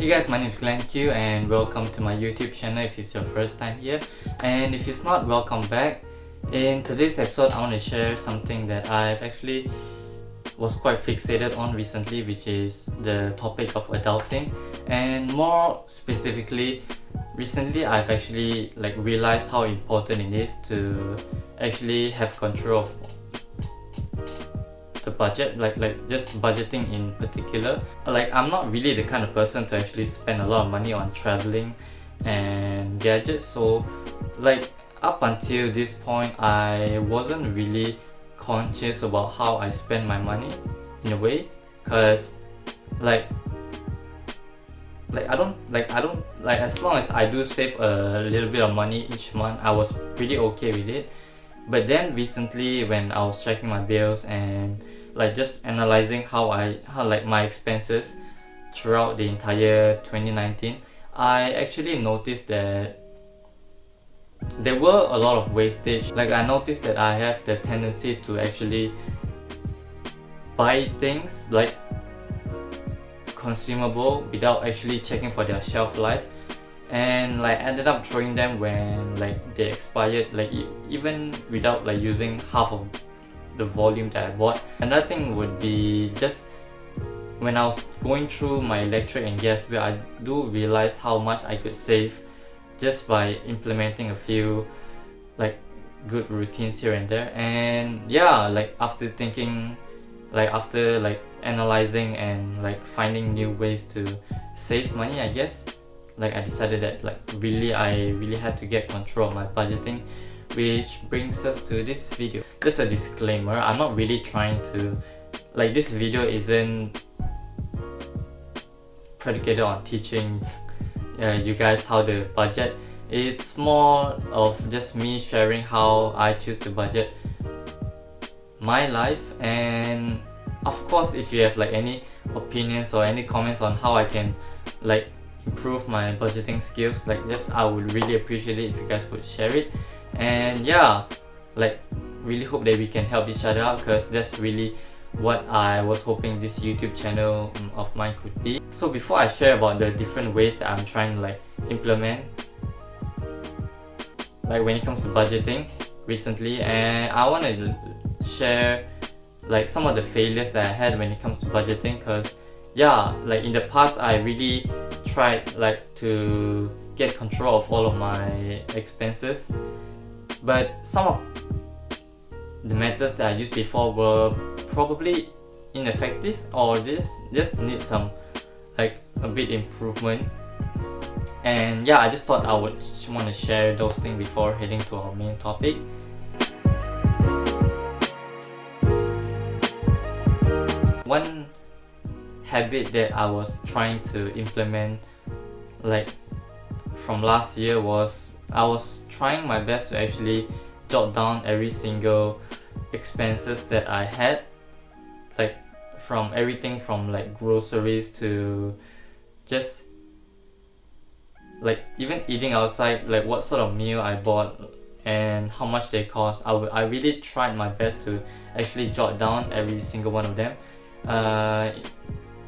Hey guys, my name is Glen and welcome to my YouTube channel if it's your first time here. And if it's not, welcome back. In today's episode, I want to share something that I've actually was quite fixated on recently, which is the topic of adulting. And more specifically, recently I've actually realized how important it is to actually have control of the budget, just budgeting in particular. I'm not really the kind of person to actually spend a lot of money on traveling and gadgets, so up until this point I wasn't really conscious about how I spend my money in a way, because as long as I do save a little bit of money each month, I was pretty okay with it. But then recently, when I was checking my bills and just analyzing how my expenses throughout the entire 2019, I actually noticed that there were a lot of wastage. I noticed that I have the tendency to actually buy things consumable without actually checking for their shelf life, and ended up throwing them when they expired, even without using half of the volume that I bought. Another thing would be just when I was going through my electric and gas bill, I do realize how much I could save just by implementing a few good routines here and there. And yeah, after thinking, after analyzing and finding new ways to save money, I guess I decided that I really had to get control of my budgeting, which brings us to this video. Just a disclaimer, I'm not really trying to this video isn't predicated on teaching you guys how to budget. It's more of just me sharing how I choose to budget my life. And of course, if you have any opinions or any comments on how I can improve my budgeting skills, I would really appreciate it if you guys could share it. And yeah, really hope that we can help each other out, because that's really what I was hoping this YouTube channel of mine could be. So before I share about the different ways that I'm trying to implement when it comes to budgeting recently, and I want to share some of the failures that I had when it comes to budgeting, because yeah, in the past I really tried to get control of all of my expenses, but some of the methods that I used before were probably ineffective or just need some a bit improvement. And yeah, I just thought I would want to share those things before heading to our main topic. One habit that I was trying to implement from last year was I was trying my best to actually jot down every single expenses that I had, from everything from groceries to just even eating outside, what sort of meal I bought and how much they cost. I really tried my best to actually jot down every single one of them,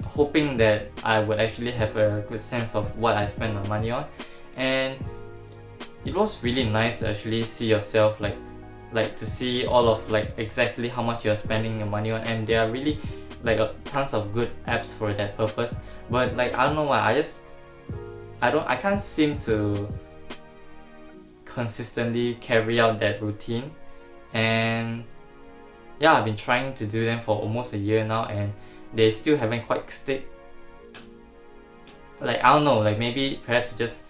hoping that I would actually have a good sense of what I spend my money on. And it was really nice to actually see yourself, to see all of exactly how much you're spending your money on. And there are really tons of good apps for that purpose, but I don't know why I can't seem to consistently carry out that routine. And yeah, I've been trying to do them for almost a year now, and they still haven't quite stick. I don't know, maybe perhaps just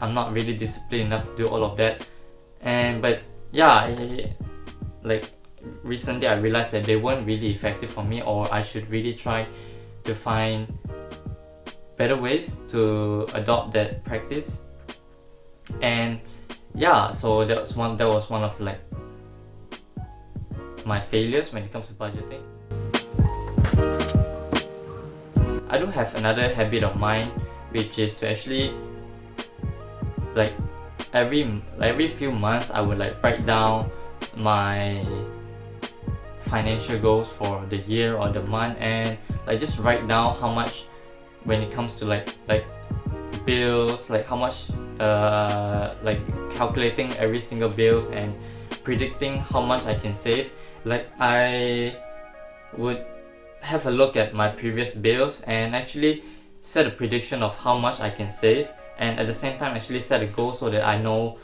I'm not really disciplined enough to do all of that. But yeah, recently I realized that they weren't really effective for me, or I should really try to find better ways to adopt that practice. And yeah, so that was one of my failures when it comes to budgeting. I do have another habit of mine, which is to actually every few months I would write down my financial goals for the year or the month, and just write down how much when it comes to bills, like how much like calculating every single bills and predicting how much I can save. Like I would have a look at my previous bills and actually set a prediction of how much I can save, and at the same time actually set a goal so that I know,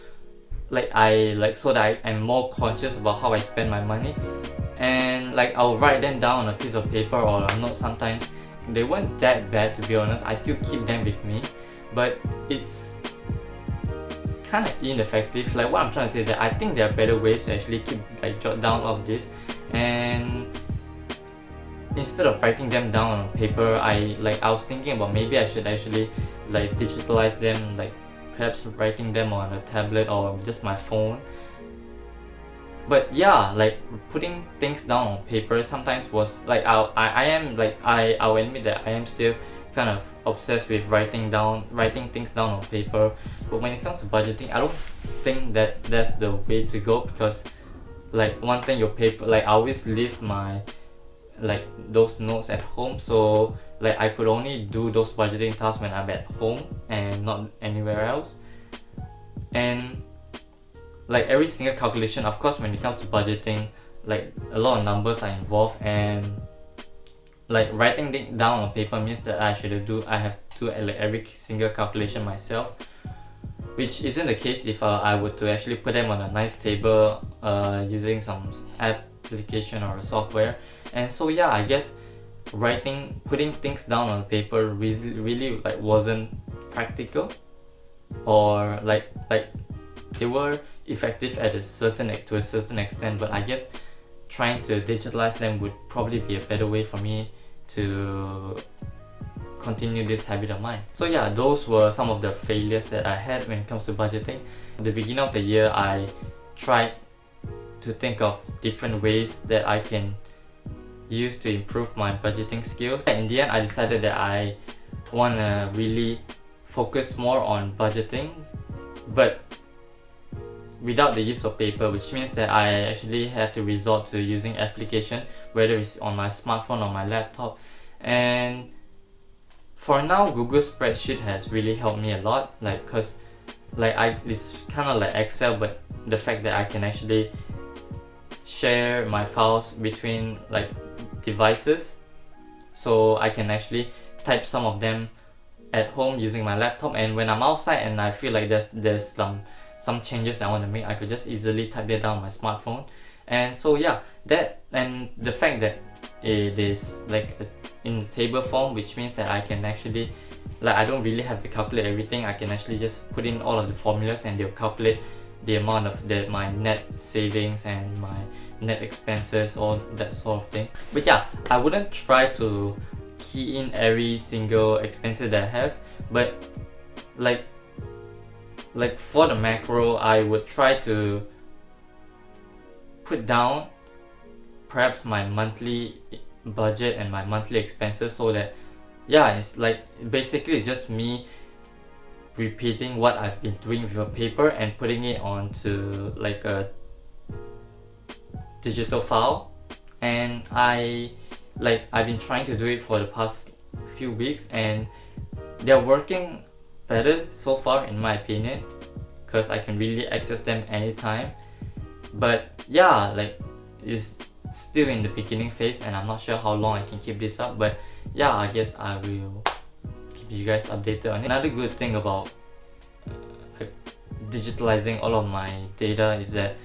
so that I'm more conscious about how I spend my money. And like I'll write them down on a piece of paper or a note sometimes. They weren't that bad, to be honest. I still keep them with me, but it's kind of ineffective. Like what I'm trying to say is that I think there are better ways to actually keep jot down all of this, and instead of writing them down on paper, I was thinking about maybe I should actually digitalize them, perhaps writing them on a tablet or just my phone. But yeah, putting things down on paper sometimes was I'll admit that I am still kind of obsessed with writing things down on paper. But when it comes to budgeting, I don't think that that's the way to go, because one thing, your paper, I always leave my those notes at home, so I could only do those budgeting tasks when I'm at home and not anywhere else. And every single calculation, of course, when it comes to budgeting, a lot of numbers are involved, and writing it down on paper means that I have to do every single calculation myself, which isn't the case if I were to actually put them on a nice table using some application or a software. And so yeah, I guess putting things down on paper really wasn't practical, or they were effective to a certain extent, but I guess trying to digitalize them would probably be a better way for me to continue this habit of mine. So yeah, those were some of the failures that I had when it comes to budgeting. At the beginning of the year, I tried to think of different ways that I can use to improve my budgeting skills. In the end, I decided that I want to really focus more on budgeting, but without the use of paper, which means that I actually have to resort to using application, whether it's on my smartphone or my laptop. And for now, Google Spreadsheet has really helped me a lot, because it's kind of like Excel, but the fact that I can actually share my files between devices, so I can actually type some of them at home using my laptop, and when I'm outside and I feel like there's some changes I want to make, I could just easily type it down on my smartphone. And so yeah, that, and the fact that it is in the table form, which means that I can actually I don't really have to calculate everything. I can actually just put in all of the formulas and they'll calculate the amount of my net savings and my net expenses, all that sort of thing. But yeah, I wouldn't try to key in every single expenses that I have, but for the macro, I would try to put down perhaps my monthly budget and my monthly expenses, so that yeah, it's basically just me repeating what I've been doing with a paper and putting it onto a digital file. And I've been trying to do it for the past few weeks, and they're working better so far, in my opinion, because I can really access them anytime. But yeah, it's still in the beginning phase, and I'm not sure how long I can keep this up. But yeah, I guess I will keep you guys updated on it. Another good thing about digitalizing all of my data is that,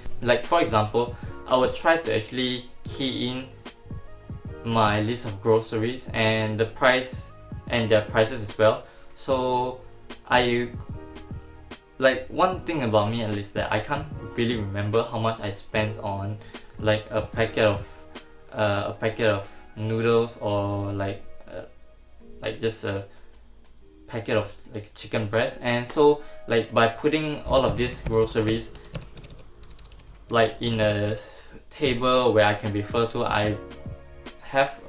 for example, I would try to actually key in my list of groceries and the price and their prices as well. So one thing about me at least, that I can't really remember how much I spent on a packet of noodles, or just a packet of chicken breast. And so by putting all of these groceries in a table where I can refer to, I have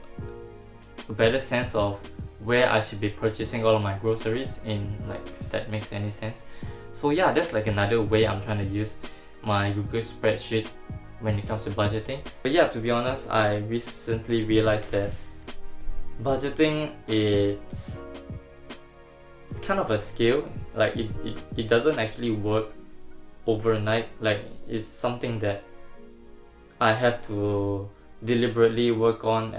a better sense of where I should be purchasing all of my groceries in, if that makes any sense. So yeah, that's another way I'm trying to use my Google Spreadsheet when it comes to budgeting. But yeah, to be honest, I recently realized that budgeting is it's kind of a skill. Like it doesn't actually work overnight. Like it's something that I have to deliberately work on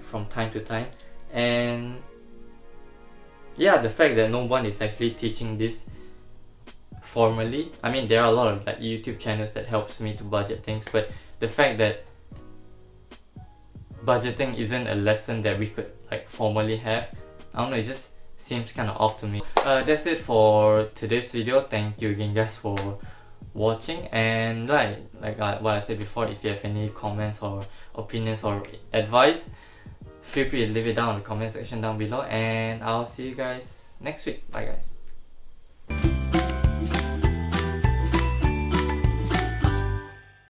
from time to time. And yeah, the fact that no one is actually teaching this formally. I mean, there are a lot of like YouTube channels that helps me to budget things, but the fact that budgeting isn't a lesson that we could like formally have, I don't know, it just seems kind of off to me. That's it for today's video. Thank you again guys for watching, and like what I said before, if you have any comments or opinions or advice, feel free to leave it down in the comment section down below, and I'll see you guys next week. Bye guys.